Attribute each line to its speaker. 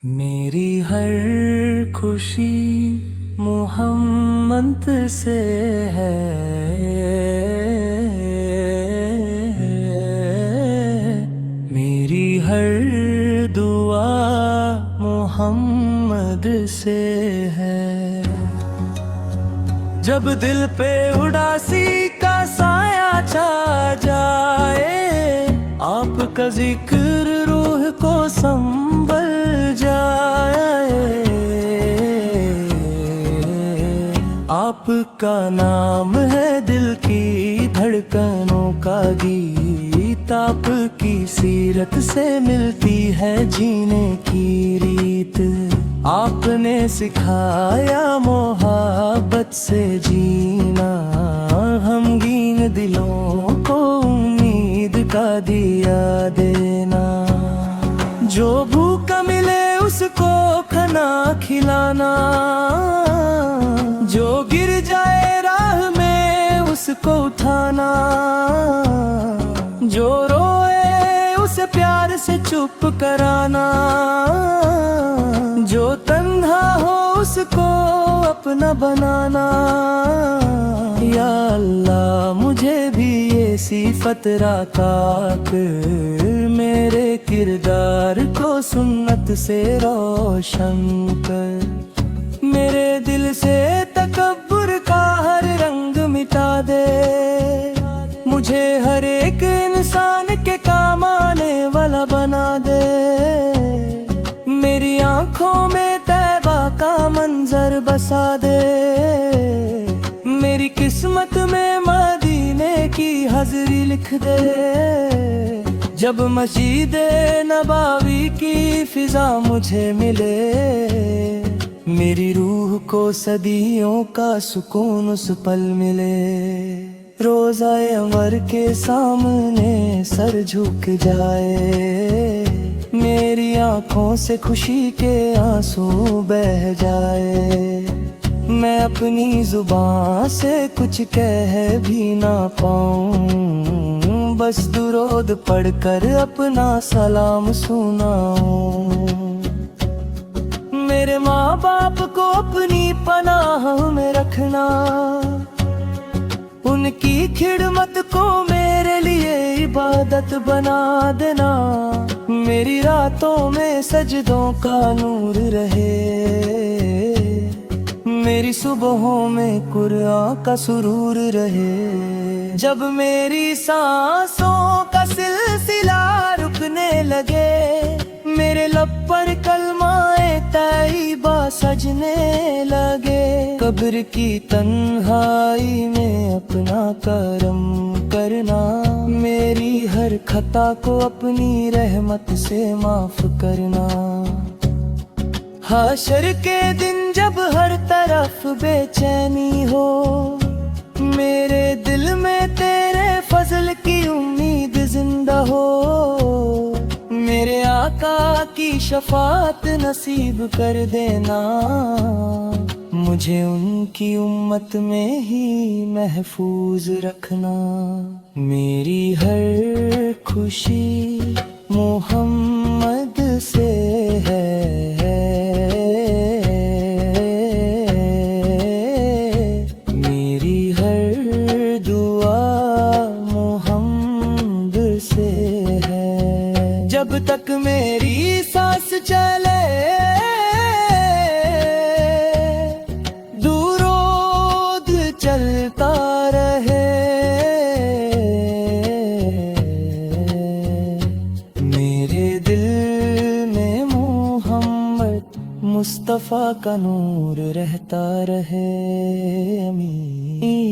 Speaker 1: मेरी हर खुशी मोहम्मद से है। मेरी हर दुआ मोहम्मद से है। जब दिल पे उदासी का साया छा जाए, आपका जिक्र रूह को संभल जाए। आपका नाम है दिल की धड़कनों का गीत, आपकी सीरत से मिलती है जीने की रीत। आपने सिखाया मोहब्बत से जीना, गमगीन दिलों को उम्मीद का दिया देना। जो भूखा मिले उसको खाना खिलाना, जो गिर जाए राह में उसको उठाना, जो रोए उसे प्यार से चुप कराना, जो तन्हा हो उसको अपना बनाना। या अल्लाह मुझे भी ये सिफत अता कर, मेरे किरदार को सुन्नत से रोशन कर। मेरे दिल से तकब्बुर का हर रंग मिटा दे, मुझे हर एक इंसान के काम आने वाला बना दे। मेरी आंखों में तैबा का मंजर बसा दे, मेरी किस्मत में मदीने की हाजिरी लिख दे। जब मस्जिद नबावी की फिजा मुझे मिले, मेरी रूह को सदियों का सुकून उस पल मिले। रोज़ाए अमर के सामने सर झुक जाए, मेरी आंखों से खुशी के आंसू बह जाए। मैं अपनी जुबान से कुछ कह भी ना पाऊं, बस दुरूद पढ़कर अपना सलाम सुनाऊं। मेरे माँ बाप को अपनी पनाह में रखना, उनकी खिदमत को मेरे लिए इबादत बना देना। मेरी रातों में सजदों का नूर रहे, मेरी सुबहों में कुरान का सुरूर रहे। जब मेरी सांसों का सिलसिला रुकने लगे, मेरे लब पर कलमाए तैयबा सजने लगे। कब्र की तन्हाई में अपना करम करना, मेरी हर खता को अपनी रहमत से माफ करना। हाशर के दिन जब हर तरफ बेचैनी हो, मेरे दिल में तेरे फजल की उम्मीद जिंदा हो। मेरे आका की शफात नसीब कर देना, मुझे उनकी उम्मत में ही महफूज रखना। मेरी हर खुशी मोहम्मद से है। मेरी हर दुआ मोहम्मद से है। जब तक मेरी सांस चले, दुरूद चलता रहे। मेरे दिल में मोहम्मद मुस्तफा का नूर रहता रहे। अमीन।